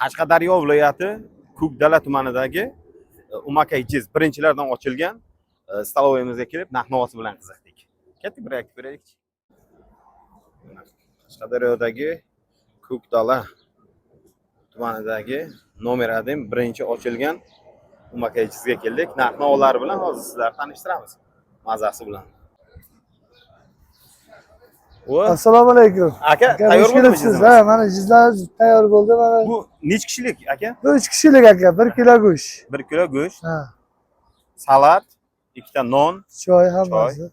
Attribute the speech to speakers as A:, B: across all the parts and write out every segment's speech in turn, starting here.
A: Qashqadaryo viloyati Ko'kdala tumanidagi Umakay Jiz birinchilardan ochilgan stalovoyimizga kelib, narx-navosi bilan qiziqdik. Ketdik, bir aytib beraylik. Qashqadaryodagi Ko'kdala tumanidagi nomer 1 birinchi ochilgan Umakay Jizga keldik. Narx-navolar bilan hozir sizlarni tanishtiramiz. Mazasi bilan.
B: Assalomu alaykum.
A: Aka, tayyor bo'ldingizmi?
B: Ha, mana jizlar tayyor bo'ldi. Mana
A: bu necha kishilik aka?
B: Bu 3 kishilik aka, 1 kilo go'sht.
A: 1 kilo go'sht.
B: Ha.
A: Salat, 2 ta non,
B: choy hammasi.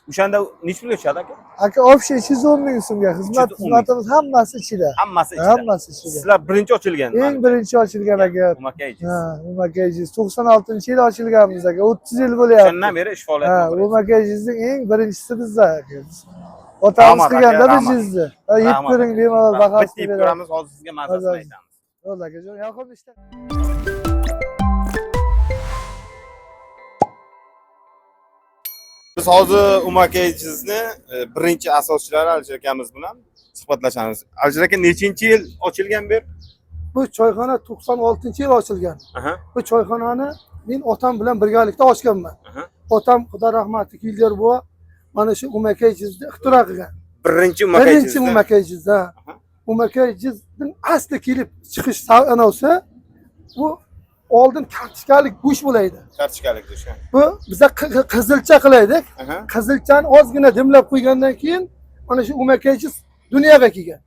A: O'shanda necha pulga tushadi aka?
B: Aka, общий 210 ming so'mga xizmatimiz hammasi ichida.
A: Hammasi ichida.
B: Hammasi ichida.
A: Sizlar birinchi ochilgan.
B: Eng birinchi ochilgan aka.
A: Umakay Jiz.
B: Ha, Umakay Jiz 96-yil ochilganmiz aka. 30 yil bo'lyapti.
A: Shundan beri ish faoliyati
B: Ha,
A: qilyapsiz.
B: Umakay Jizning eng birinchisi bizda aka. Otamiz qilganda biz jizni. Yeb ko'ring bemalol bahosini
A: beramiz. Ko'ramiz, hozir sizga mazasini aytamiz.
B: Bo'ldi akajon, yoqib ishda.
A: Biz hozir Umakay Jizni birinchi asoschilari Alisher akamiz bilan suhbatlashamiz. Alisher aka, nechinchi yil ochilgan bu?
B: Bu choyxona 96-yil ochilgan. Bu choyxonani men otam bilan birgalikda ochganman. Otam xudo rahmati Kilder buva mana shu Umakay Jizni ixtiro qilgan.
A: Birinchi Umakay Jiz.
B: Birinchi Umakay Jiz. Umakay Jizning asli kelib chiqish sanosi bu oldin kartishkalik go'sht bo'laydi.
A: Kartishkalik go'sht.
B: Bu biza qizilcha qilaydik. Qizilchani ozgina dimlab qo'ygandan keyin mana shu Umakay Jiz dunyoga kelgan.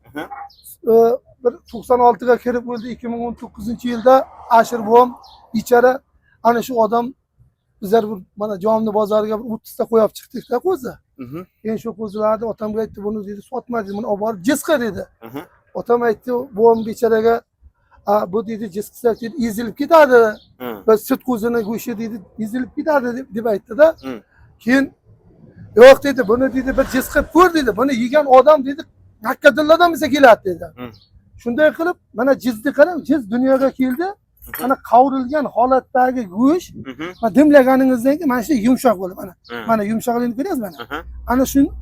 B: 96 ga kirib o'ldi. 2019-yilda Ashir buvam ichara ana shu odam bizlar mana Jomni bozoriga 30 ta qo'yib chiqdik-da qo'zi. Keyin shu qo'zilarni otamga aytdi, buni dedi sotma dedi, buni olib borib jizqa dedi. Otam aytdi, buvam becharaga bu dedi jizqisa dedi ezilib ketadi. Biz sut qo'zini go'shti dedi ezilib ketadi deb aytdi-da. Keyin yo'q dedi, buni dedi bir jizqa ko'r dedi, buni yegan odam dedi Hakkadilladan bize keladi dedi. Shunday qilib mana jizni qarang, jiz dunyoga keldi. Mana qovrilgan holatdagi go'sht, mana dimlaganingizdan keyin mana shu yumshoq bo'ldi mana. Mana yumshoqligini ko'ryapsiz mana.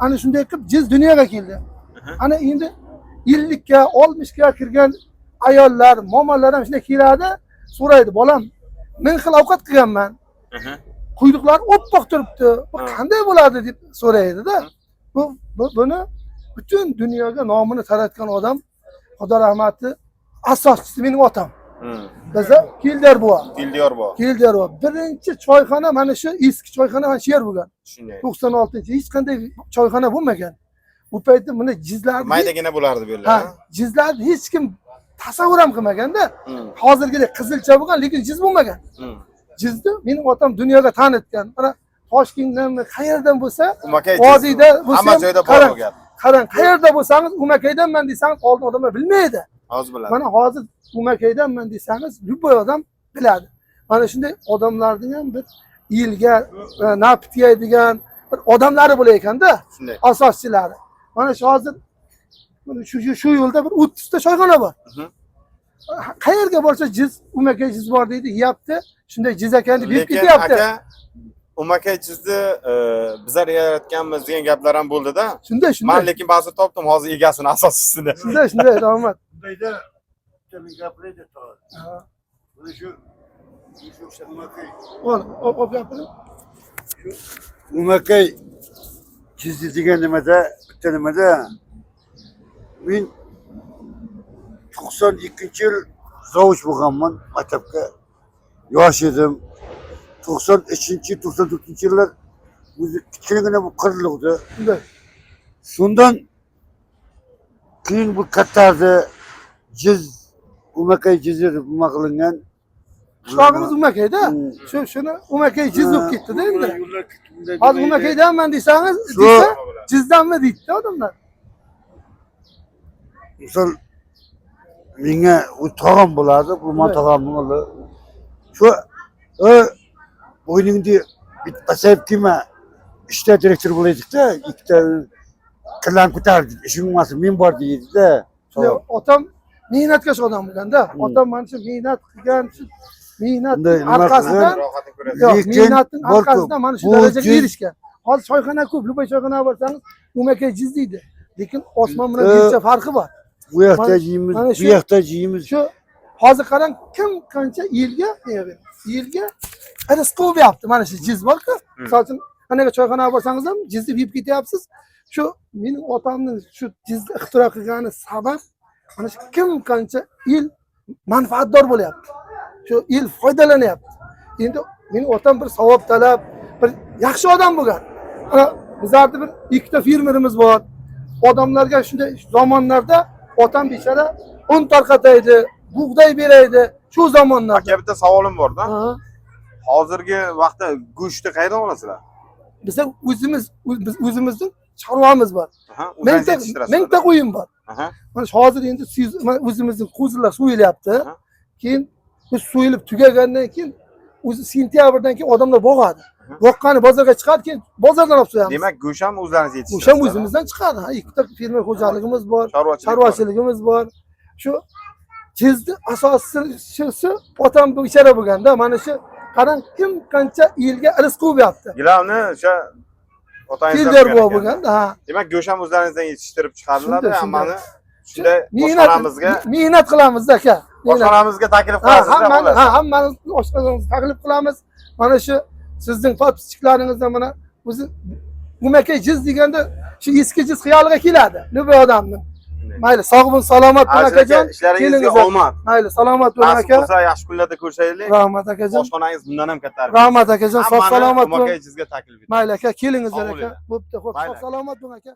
B: Ana shunday qilib jiz dunyoga keldi. Ana endi 50 ga, 60 ga kirgan ayollar, momalar ham shunday keladi, so'raydi, "Bolam, men xil ovqat qilganman. Quyruqlar oppoq turibdi. Bu qanday bo'ladi?" deb so'raydi-da. Buni butun dunyoga nomini taratgan odam, xudo rahmati, asoschisi mening otam. Biza Kilder buva. Kilder buva. Birinchi choyxona mana shu eski choyxona mana shu yer bo'lgan. 96-yil hech qanday choyxona bo'lmagan. Bu paytda buni jizlarni
A: maydagina bo'lardi bu yerlar.
B: Ha, jizlarni hech kim tasavvur ham qilmaganda. Hozirgidek qizilcha bo'lgan, lekin jiz bo'lmagan. Jizni mening otam dunyoga tanitgan. Mana Toshkentdanmi, qayerdan bo'lsa, vodiyda bo'lsa,
A: hamma joyda bor bo'lgan.
B: Qarang, qayerda bo'lsangiz Umakaydanman desangiz, oldin odamlar bilmaydi.
A: Hozir biladi.
B: Mana hozir Umakaydanman desangiz, любой odam biladi. Mana shunday odamlarning ham bir yilga nafit yeydigan bir odamlari bo'lar ekanda, asoschilari. Mana shu hozir shu yo'lda bir 30 ta choyxona bor. Qayerga borsa jiz, Umakay Jiz bor deydi, yeyapti. Shunday jiz ekan deb yeb ketyapti.
A: Umakay Jizni bizlar yaratganmiz degan gaplar ham bo'ldi-da.
B: Shunday.
A: Men lekin ba'zi topdim hozir egasini, asoschisini.
B: Shunday, rahmat.
C: Bundayda bitta gapiraydi to'g'ri. Buni shu Umakay.
B: O'p gapiring.
C: Umakay Jizni degan nimada, bitta nimada men 92-yil zavuch bo'lganman, maktabga yosh edim. 93-94-yillar o'zi kichkinagina bu qirildi. Shundan keyin bu kattardi jiz Umakay Jizi deb nima qilingan.
B: Qishlog'imiz Umakayda. Shuni Umakay Jiz bo'lib ketdi-da endi. Hozir Umakaydanman desangiz, desa jizdanmi deydi odamlar.
C: Misol menga u tog'am bo'ladi, bu men tog'amning o'g'li. Shu bo'yningda bitpasayib kelma, ishda direktor bo'laydik-da, ikkita qillan ko'tardik, ishing bo'lmasa men bor deydi-da.
B: Otam mehnatkash odam bo'lganda, otam mana shu mehnat qilgan, mehnat orqasidan, mehnatning orqasidan mana shu darajaga erishgan. Hozir choyxona ko'p, любой choyxonaga borsangiz Umakay Jiz deydi. Lekin osmon bilan yercha farqi bor.
C: Bu yoqda yeymiz, bu yoqda yeymiz.
B: Shu hozir qarang kim qancha yilga rizq yaptı. Mana shu jiz bor-ku. Misol uchun anaqa choyxonaga borsangiz ham jizni yeb ketyapsiz. Shu mening otamning shu jizni ixtiro qilgani sabab mana shu kim qancha yil manfaatdor bo'lyapti. Shu yil foydalanyapti. Endi mening otam bir savob talab, bir yaxshi odam bo'lgan. Ana bizlarda bir ikkita fermerimiz bor. Odamlarga shunday zamonlarda otam bechora un tarqataydi, bug'doy beraydi. Shu zamonlarda.
A: Aka bitta savolim bor-da.
B: Ha.
A: Hozirgi vaqtda go'shtni qayerdan olasizlar?
B: Biz o'zimizning chorvamiz bor.
A: Aha, o'zingiz yetishtirasiz.
B: Mingta qo'yim bor.
A: Aha.
B: Mana hozir endi o'zimizning qo'zilar so'yilyapti. Keyin bu so'yilib tugagandan keyin o'zi sentyabrdan keyin odamlar bog'adi. Boqqani bozorga chiqadi, keyin bozordan olib so'yamiz.
A: Demak, go'sht ham o'zlaringiz
B: O'sha
A: yetishtirasiz.
B: o'zimizdan chiqadi. Ha, ikkita fermer xo'jaligimiz bor,
A: Chorvachilik
B: chorvachiligimiz bor. Shu jizni asoschisi otam bu ichara bo'lganda, mana shu qarang kim qancha yilga rizq qo'yapti.
A: Gilamni o'sha otangizdan
B: Filder
A: qilgan ekan.
B: bo'lganda, ha.
A: Demak, go'sht ham o'zlaringizdan yetishtirib chiqariladi,
B: Shunday,
A: hammani shunday oshxonamizga
B: mehnat qilamiz aka.
A: oshxonamizga taklif qilasizda bo'ladi.
B: Hammani oshxonamizga taklif qilamiz. Mana shu sizning podpischklaringizdan mana o'zi umakay jiz deganda shu eski jiz xayoliga keladi. Nima odamni. Mayli, sog' bo'ling, salomat bo'ling akajon.
A: Ishlaringizga omad.
B: Mayli, salomat bo'ling
A: Nasib
B: aka.
A: bo'lsa, yaxshi kunlarda ko'rishaylik.
B: Rahmat akajon.
A: Oshxonangiz bundan ham katta.
B: Rahmat akajon, sog' salomat bo'ling.
A: Umakay jizga taklif etaman.
B: Mayli aka, kelingizlar
A: Sog'
B: aka.
A: bo'linglar.
B: Bo'pti, xo'p,
A: Mayli.
B: sog' salomat bo'ling aka.